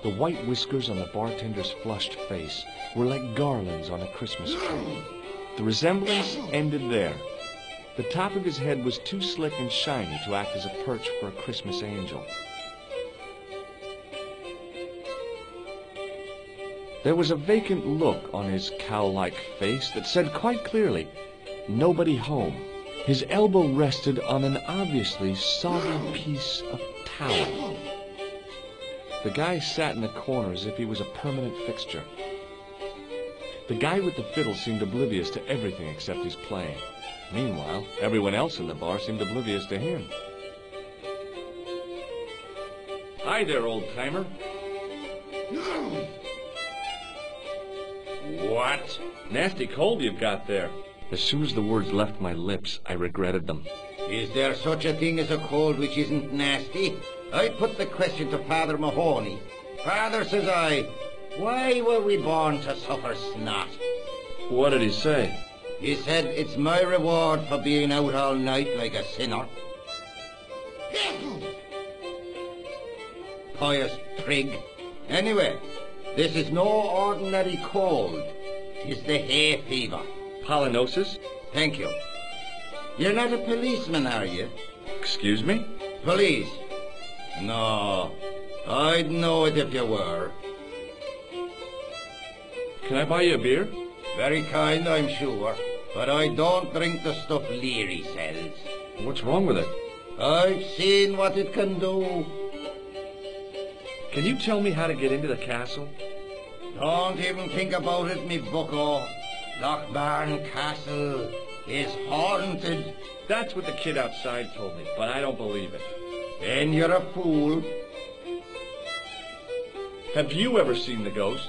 The white whiskers on the bartender's flushed face were like garlands on a Christmas tree. The resemblance ended there. The top of his head was too slick and shiny to act as a perch for a Christmas angel. There was a vacant look on his cow-like face that said quite clearly, "Nobody home." His elbow rested on an obviously soggy piece of towel. The guy sat in the corner as if he was a permanent fixture. The guy with the fiddle seemed oblivious to everything except his playing. Meanwhile, everyone else in the bar seemed oblivious to him. "Hi there, old-timer." "What? Nasty cold you've got there." As soon as the words left my lips, I regretted them. Is there such a thing as a cold which isn't nasty? I put the question to Father Mahoney. "Father," says I, "why were we born to suffer snot?" What did he say? He said, "It's my reward for being out all night like a sinner." Pious prig. Anyway, this is no ordinary cold. It's the hay fever. Pollinosis? Thank you. You're not a policeman, are you? Excuse me? Police? No, I'd know it if you were. Can I buy you a beer? Very kind, I'm sure, but I don't drink the stuff Leary sells. What's wrong with it? I've seen what it can do. Can you tell me how to get into the castle? Don't even think about it, me bucko. Lochbarn Castle is haunted. That's what the kid outside told me, but I don't believe it. Then you're a fool. Have you ever seen the ghost?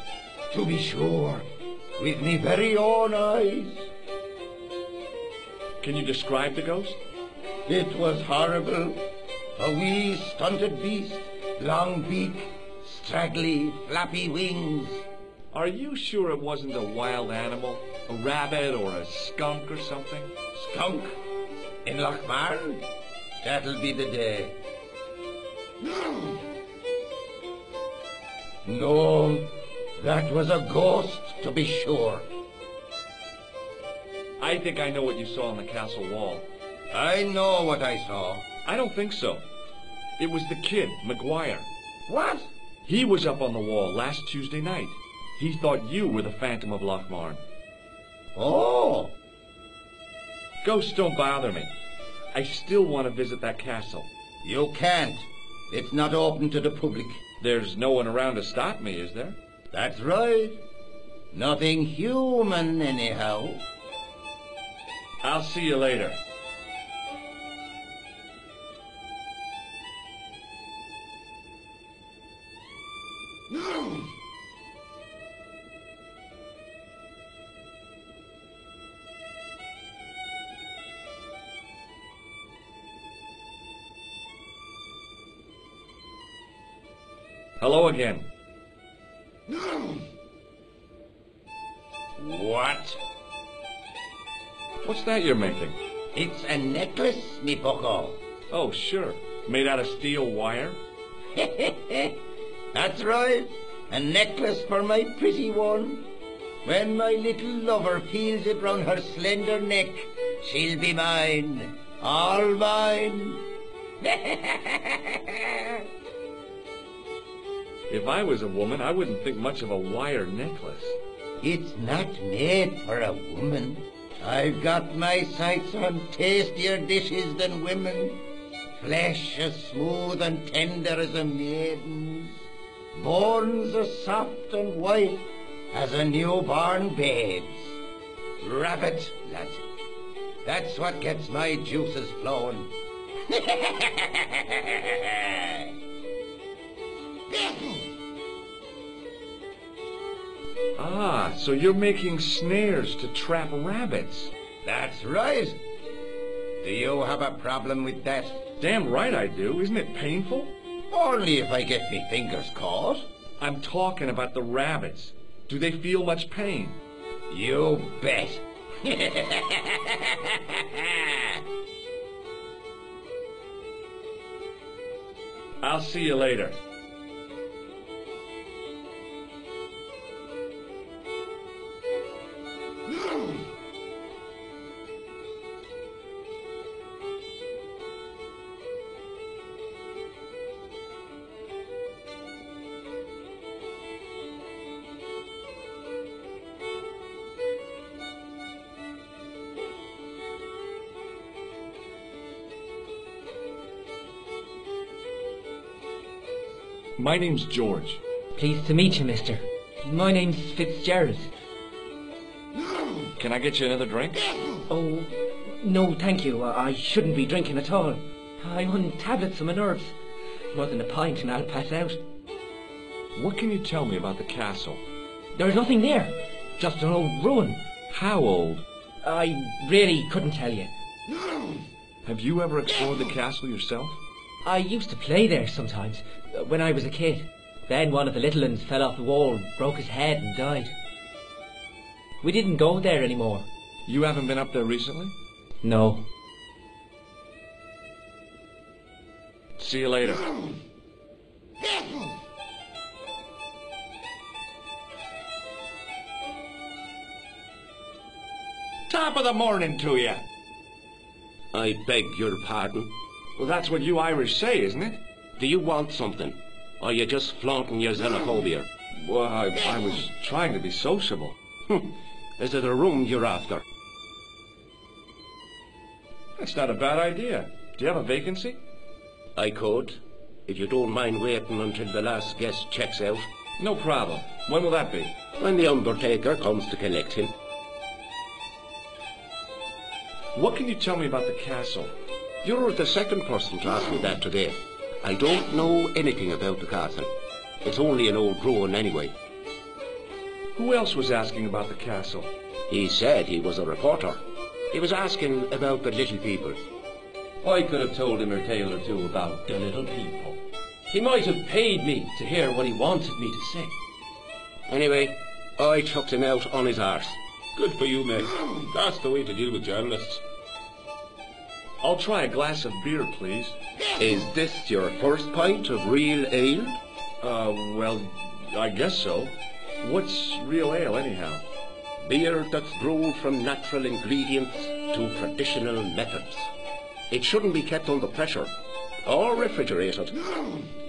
To be sure, with me very own eyes. Can you describe the ghost? It was horrible. A wee stunted beast, long beak, straggly, flappy wings. Are you sure it wasn't a wild animal? A rabbit or a skunk or something? Skunk? In Lochbarn? That'll be the day. No, that was a ghost, to be sure. I think I know what you saw on the castle wall. I know what I saw. I don't think so. It was the kid, McGuire. What? He was up on the wall last Tuesday night. He thought you were the Phantom of Lochmarn. Oh! Ghosts don't bother me. I still want to visit that castle. You can't. It's not open to the public. There's no one around to stop me, is there? That's right. Nothing human, anyhow. I'll see you later. Hello again. What? What's that you're making? It's a necklace, me bucko. Oh, sure. Made out of steel wire? That's right. A necklace for my pretty one. When my little lover feels it round her slender neck, she'll be mine. All mine. If I was a woman, I wouldn't think much of a wire necklace. It's not made for a woman. I've got my sights on tastier dishes than women. Flesh as smooth and tender as a maiden's. Bones as soft and white as a newborn babe's. Rabbit, lads. That's what gets my juices flowing. Ah, so you're making snares to trap rabbits. That's right. Do you have a problem with that? Damn right I do. Isn't it painful? Only if I get me fingers caught. I'm talking about the rabbits. Do they feel much pain? You bet. I'll see you later. My name's George. Pleased to meet you, mister. My name's Fitzgerald. Can I get you another drink? Oh, no, thank you. I shouldn't be drinking at all. I'm on tablets for my nerves. More than a pint and I'll pass out. What can you tell me about the castle? There's nothing there. Just an old ruin. How old? I really couldn't tell you. Have you ever explored the castle yourself? I used to play there sometimes, when I was a kid. Then one of the little ones fell off the wall, broke his head and died. We didn't go there anymore. You haven't been up there recently? No. See you later. Top of the morning to you. I beg your pardon. Well, that's what you Irish say, isn't it? Do you want something? Or are you just flaunting your xenophobia? Well, I was trying to be sociable. Is it a room you're after? That's not a bad idea. Do you have a vacancy? I could, if you don't mind waiting until the last guest checks out. No problem. When will that be? When the undertaker comes to collect him. What can you tell me about the castle? You're the second person to ask me that today. I don't know anything about the castle. It's only an old ruin anyway. Who else was asking about the castle? He said he was a reporter. He was asking about the little people. I could have told him a tale or two about the little people. He might have paid me to hear what he wanted me to say. Anyway, I chucked him out on his arse. Good for you, mate. That's the way to deal with journalists. I'll try a glass of beer, please. Is this your first pint of real ale? Well, I guess so. What's real ale, anyhow? Beer that's brewed from natural ingredients to traditional methods. It shouldn't be kept under pressure or refrigerated.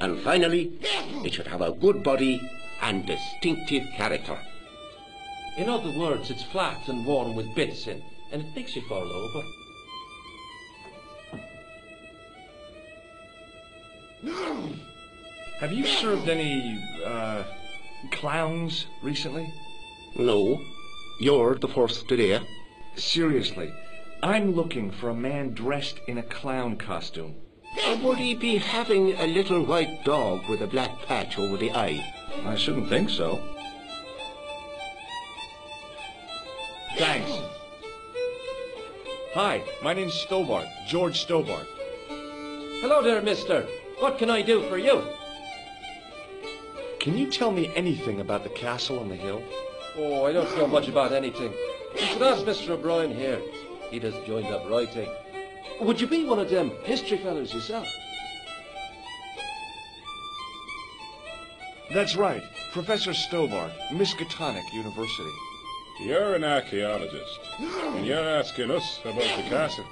And finally, it should have a good body and distinctive character. In other words, it's flat and warm with bits in, and it makes you fall over. Have you served any, clowns recently? No, you're the first today. Seriously, I'm looking for a man dressed in a clown costume. Or would he be having a little white dog with a black patch over the eye? I shouldn't think so. Thanks. Hi, my name's Stobart, George Stobart. Hello there, mister. What can I do for you? Can you tell me anything about the castle on the hill? Oh, I don't know much about anything. You should ask Mr. O'Brien here. He just joined up writing. Would you be one of them history fellas yourself? That's right, Professor Stobart, Miskatonic University. You're an archaeologist, and you're asking us about the castle.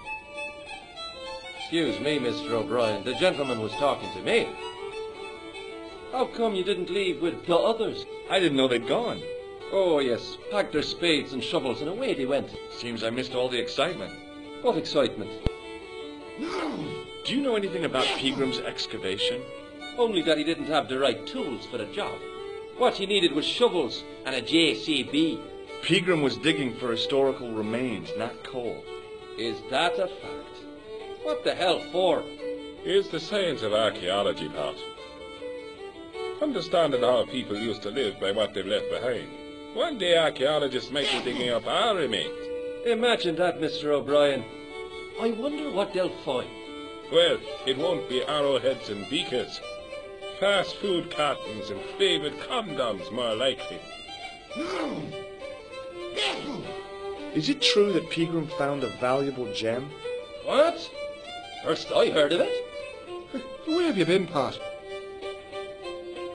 Excuse me, Mr. O'Brien. The gentleman was talking to me. How come you didn't leave with the others? I didn't know they'd gone. Oh, yes. Packed their spades and shovels and away they went. Seems I missed all the excitement. What excitement? Do you know anything about Pegram's excavation? Only that he didn't have the right tools for the job. What he needed was shovels and a JCB. Pegram was digging for historical remains, not coal. Is that a fact? What the hell for? Here's the science of archaeology, Pat. Understanding how people used to live by what they've left behind. One day archaeologists might be digging up our remains. Imagine that, Mr. O'Brien. I wonder what they'll find. Well, it won't be arrowheads and beakers. Fast food cartons and flavoured condoms, more likely. Is it true that Pegram found a valuable gem? What? First I heard of it. Where have you been, Pat?